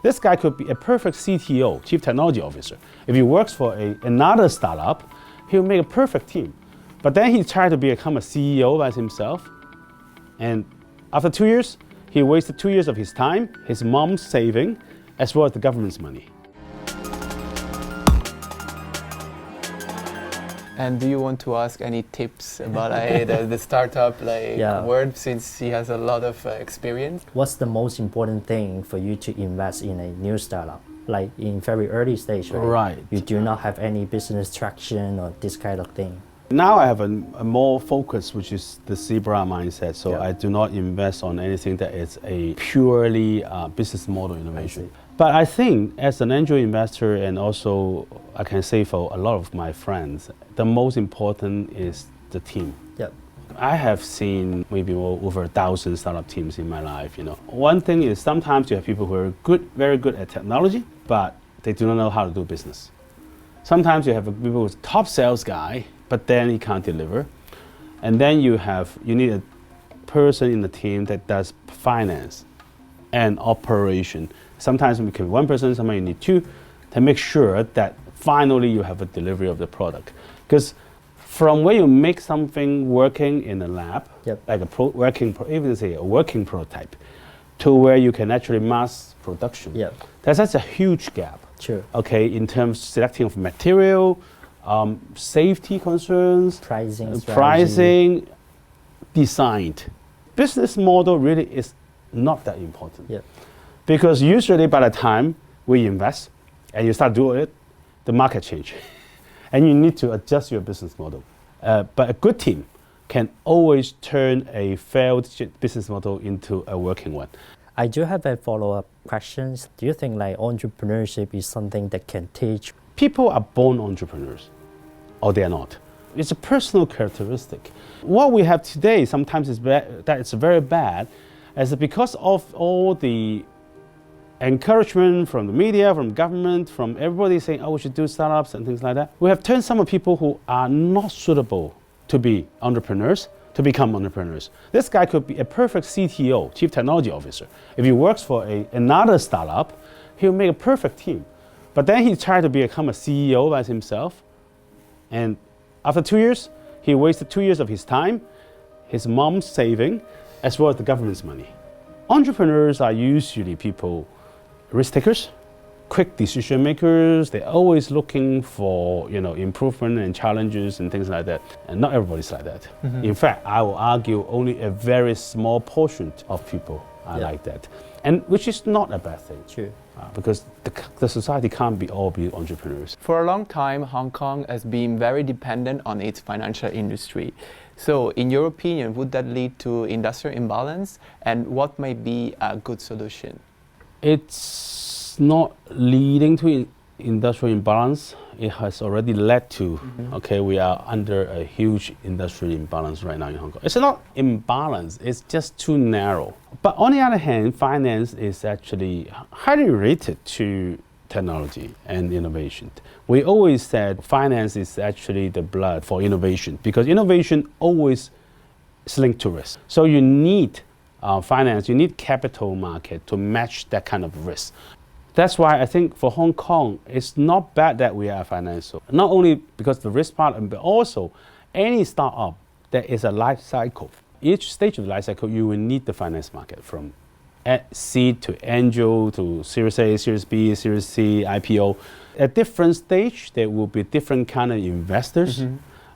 This guy could be a perfect CTO, Chief Technology Officer. If he works for another startup, he'll make a perfect team. But then he tried to become a CEO by himself. And after 2 years, he wasted 2 years of his time, his mom's saving, as well as the government's money. And do you want to ask any tips about the startup world, since he has a lot of experience? What's the most important thing for you to invest in a new startup? Like in very early stage, right? Right. You do not have any business traction or this kind of thing. Now I have a more focus, which is the zebra mindset. So I do not invest on anything that is a purely business model innovation. But I think as an angel investor, and also I can say for a lot of my friends, the most important is the team. Yep. I have seen maybe over 1,000 startup teams in my life. One thing is sometimes you have people who are very good at technology, but they do not know how to do business. Sometimes you have people who's top sales guy, but then he can't deliver. And then you need a person in the team that does finance and operation. Sometimes it can be one person, sometimes you need two, to make sure that finally you have a delivery of the product. Because from where you make something working in a lab, like a working prototype, to where you can actually mass production, that's a huge gap. Sure. Okay, in terms of selecting of material, safety concerns, pricing, design. Business model really is not that important. Because usually by the time we invest and you start doing it, the market change. And you need to adjust your business model. But a good team can always turn a failed business model into a working one. I do have a follow-up question. Do you think entrepreneurship is something that can teach? People are born entrepreneurs, or they are not. It's a personal characteristic. What we have today sometimes is that it's very bad, is because of all the encouragement from the media, from government, from everybody saying, we should do startups and things like that. We have turned some of people who are not suitable to be entrepreneurs to become entrepreneurs. This guy could be a perfect CTO, Chief Technology Officer. If he works for another startup, he'll make a perfect team. But then he tried to become a CEO by himself. And after 2 years, he wasted 2 years of his time, his mom's saving, as well as the government's money. Entrepreneurs are usually people, risk takers, quick decision makers. They're always looking for improvement and challenges and things like that. And not everybody's like that. In fact, I will argue only a very small portion of people are like that. And which is not a bad thing. True. Because the society can't all be entrepreneurs. For a long time, Hong Kong has been very dependent on its financial industry. So in your opinion, would that lead to industrial imbalance? And what might be a good solution? It's not leading to industrial imbalance. It has already led to, we are under a huge industrial imbalance right now in Hong Kong. It's not imbalance, it's just too narrow. But on the other hand, finance is actually highly related to technology and innovation. We always said finance is actually the blood for innovation, because innovation always is linked to risk. So you need finance, you need capital market to match that kind of risk. That's why I think for Hong Kong, it's not bad that we are financial. Not only because the risk part, but also any startup that is a life cycle. Each stage of the life cycle, you will need the finance market, from seed to angel to Series A, Series B, Series C, IPO. At different stage, there will be different kind of investors.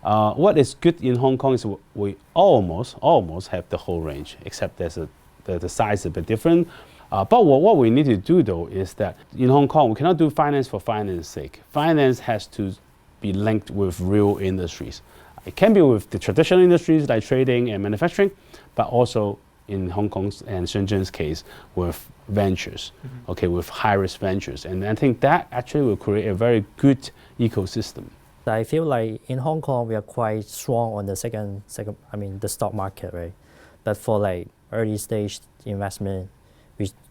What is good in Hong Kong is we almost have the whole range, except the size is a bit different. But what we need to do, though, is that in Hong Kong, we cannot do finance for finance sake. Finance has to be linked with real industries. It can be with the traditional industries like trading and manufacturing, but also in Hong Kong's and Shenzhen's case, with ventures, with high-risk ventures. And I think that actually will create a very good ecosystem. I feel like in Hong Kong, we are quite strong on the the stock market, right? But for early stage investment,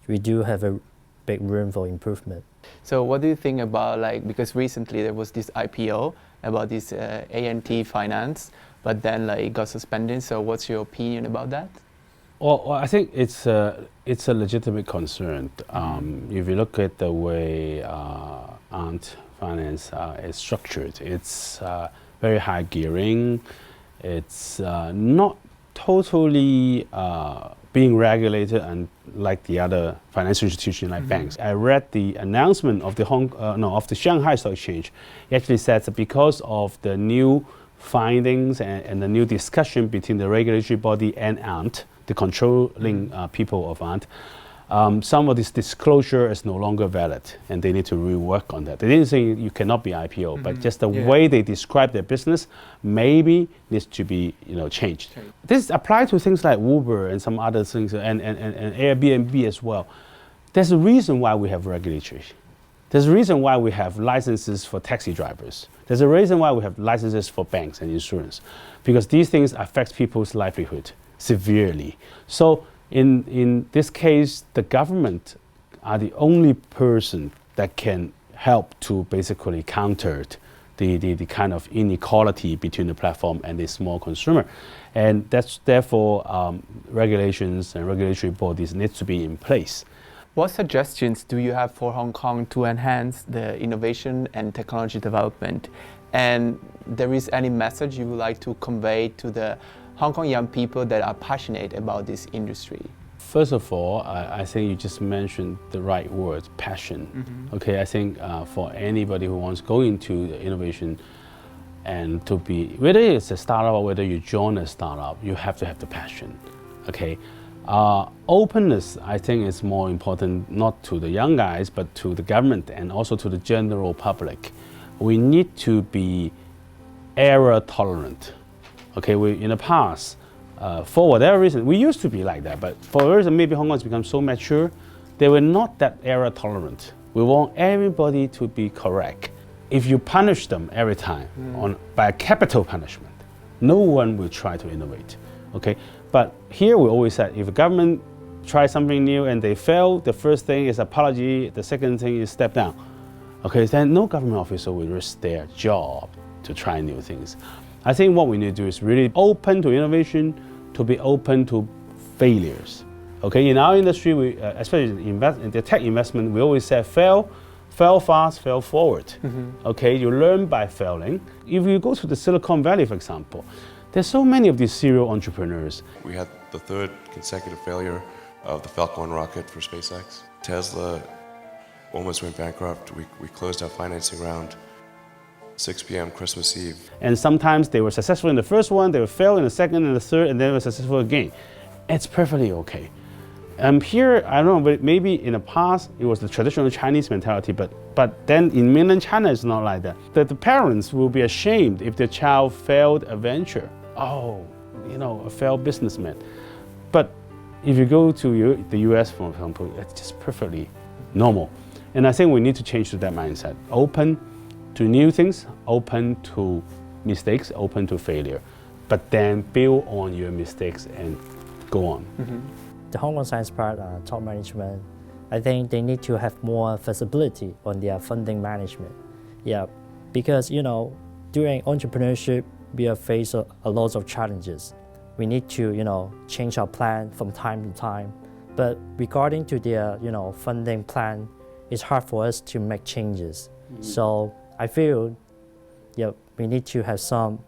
we do have a big room for improvement. So what do you think about because recently there was this IPO about this ANT finance, but then it got suspended. So what's your opinion about that? Well, I think it's a legitimate concern. If you look at the way Ant Finance is structured, it's very high gearing. It's not totally being regulated and like the other financial institutions like banks. I read the announcement of the Shanghai Stock Exchange. It actually says that because of the new findings and the new discussion between the regulatory body and Ant, the controlling people of Ant, some of this disclosure is no longer valid, and they need to rework on that. They didn't say you cannot be IPO, but just the way they describe their business maybe needs to be changed. Okay. This applies to things like Uber and some other things, and Airbnb as well. There's a reason why we have regulatory. There's a reason why we have licenses for taxi drivers. There's a reason why we have licenses for banks and insurance, because these things affect people's livelihood severely. So in this case, the government are the only person that can help to basically counter the kind of inequality between the platform and the small consumer. And that's therefore regulations and regulatory bodies need to be in place. What suggestions do you have for Hong Kong to enhance the innovation and technology development? And there is any message you would like to convey to the Hong Kong young people that are passionate about this industry? First of all, I think you just mentioned the right word, passion. Okay, I think for anybody who wants to go into the innovation and to be, whether it's a startup or whether you join a startup, you have to have the passion. Okay, openness, I think, is more important not to the young guys, but to the government and also to the general public. We need to be error tolerant. Okay, in the past, for whatever reason, we used to be like that, but for a reason, maybe Hong Kong has become so mature, they were not that error tolerant. We want everybody to be correct. If you punish them every time by capital punishment, no one will try to innovate. Okay, but here we always said, if a government tries something new and they fail, the first thing is apology, the second thing is step down. Okay, then no government officer will risk their job to try new things. I think what we need to do is really open to innovation, to be open to failures. Okay, in our industry, we, especially in the tech investment, we always say fail fast, fail forward. Okay, you learn by failing. If you go to the Silicon Valley, for example, there's so many of these serial entrepreneurs. We had the third consecutive failure of the Falcon rocket for SpaceX. Tesla almost went bankrupt. We closed our financing round 6 p.m. Christmas Eve. And sometimes they were successful in the first one, they would fail in the second and the third, and then they were successful again. It's perfectly okay. Here, I don't know, but maybe in the past it was the traditional Chinese mentality, but then in mainland China it's not like that. The parents will be ashamed if their child failed a venture. Oh, a failed businessman. But if you go to the US, for example, it's just perfectly normal. And I think we need to change to that mindset. Open to new things, open to mistakes, open to failure, but then build on your mistakes and go on. The Hong Kong Science Park top management, I think they need to have more flexibility on their funding management. Yeah, because during entrepreneurship, we are faced a lot of challenges. We need to change our plan from time to time. But regarding to their funding plan, it's hard for us to make changes. So I feel we need to have some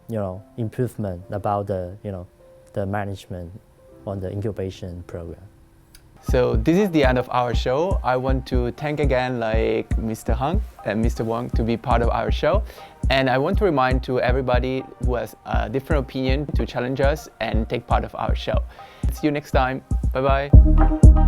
improvement about the management on the incubation program. So this is the end of our show. I want to thank again Mr. Hung and Mr. Wong to be part of our show. And I want to remind to everybody who has a different opinion to challenge us and take part of our show. See you next time. Bye-bye.